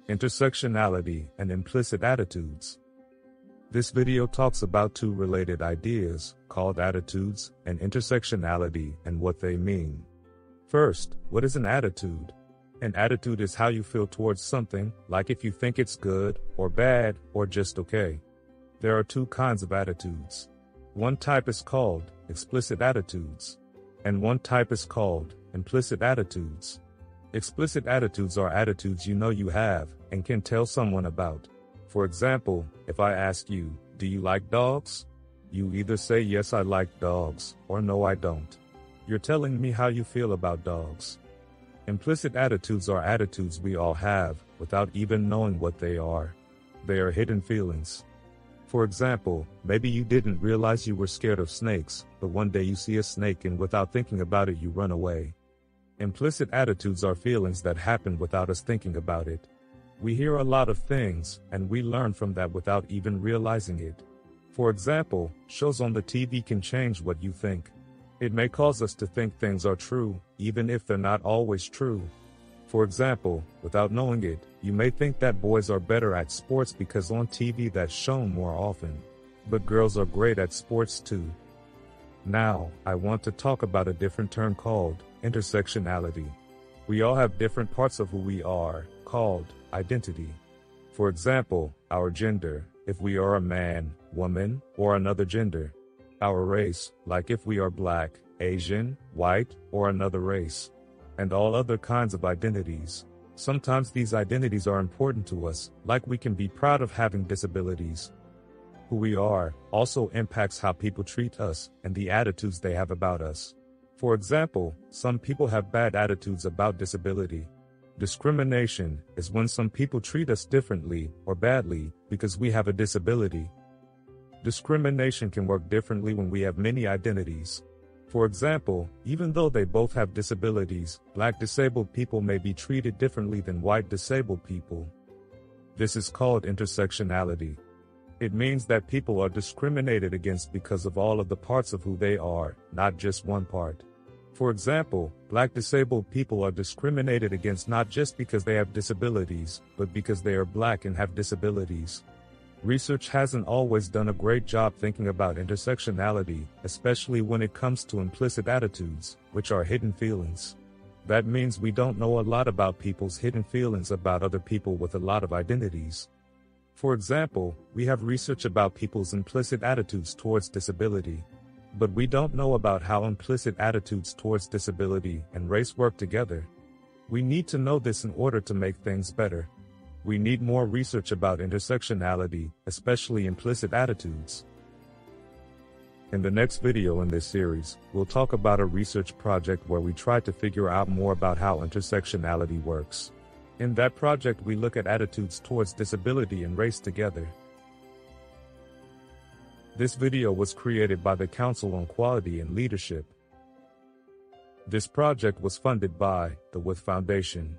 Intersectionality and implicit attitudes. This video talks about two related ideas, called attitudes and intersectionality, and what they mean. First, what is an attitude? An attitude is how you feel towards something, like if you think it's good, or bad, or just okay. There are two kinds of attitudes. One type is called explicit attitudes, and one type is called implicit attitudes. Explicit attitudes are attitudes you know you have, and can tell someone about. For example, if I ask you, do you like dogs? You either say yes I like dogs, or no I don't. You're telling me how you feel about dogs. Implicit attitudes are attitudes we all have, without even knowing what they are. They are hidden feelings. For example, maybe you didn't realize you were scared of snakes, but one day you see a snake and without thinking about it you run away. Implicit attitudes are feelings that happen without us thinking about it. We hear a lot of things, and we learn from that without even realizing it. For example, shows on the TV can change what you think. It may cause us to think things are true, even if they're not always true. For example, without knowing it, you may think that boys are better at sports because on TV that's shown more often. But girls are great at sports too. Now, I want to talk about a different term called intersectionality. We all have different parts of who we are, called identity. For example, our gender, if we are a man, woman, or another gender. Our race, like if we are black, Asian, white, or another race. And all other kinds of identities. Sometimes these identities are important to us, like we can be proud of having disabilities. Who we are also impacts how people treat us and the attitudes they have about us. For example, some people have bad attitudes about disability. Discrimination is when some people treat us differently or badly because we have a disability. Discrimination can work differently when we have many identities. For example, even though they both have disabilities, black disabled people may be treated differently than white disabled people. This is called intersectionality. It means that people are discriminated against because of all of the parts of who they are, not just one part. For example, black disabled people are discriminated against not just because they have disabilities, but because they are black and have disabilities. Research hasn't always done a great job thinking about intersectionality, especially when it comes to implicit attitudes, which are hidden feelings. That means we don't know a lot about people's hidden feelings about other people with a lot of identities. For example, we have research about people's implicit attitudes towards disability. But we don't know about how implicit attitudes towards disability and race work together. We need to know this in order to make things better. We need more research about intersectionality, especially implicit attitudes. In the next video in this series, we'll talk about a research project where we try to figure out more about how intersectionality works. In that project, we look at attitudes towards disability and race together. This video was created by the Council on Quality and Leadership. This project was funded by the With Foundation.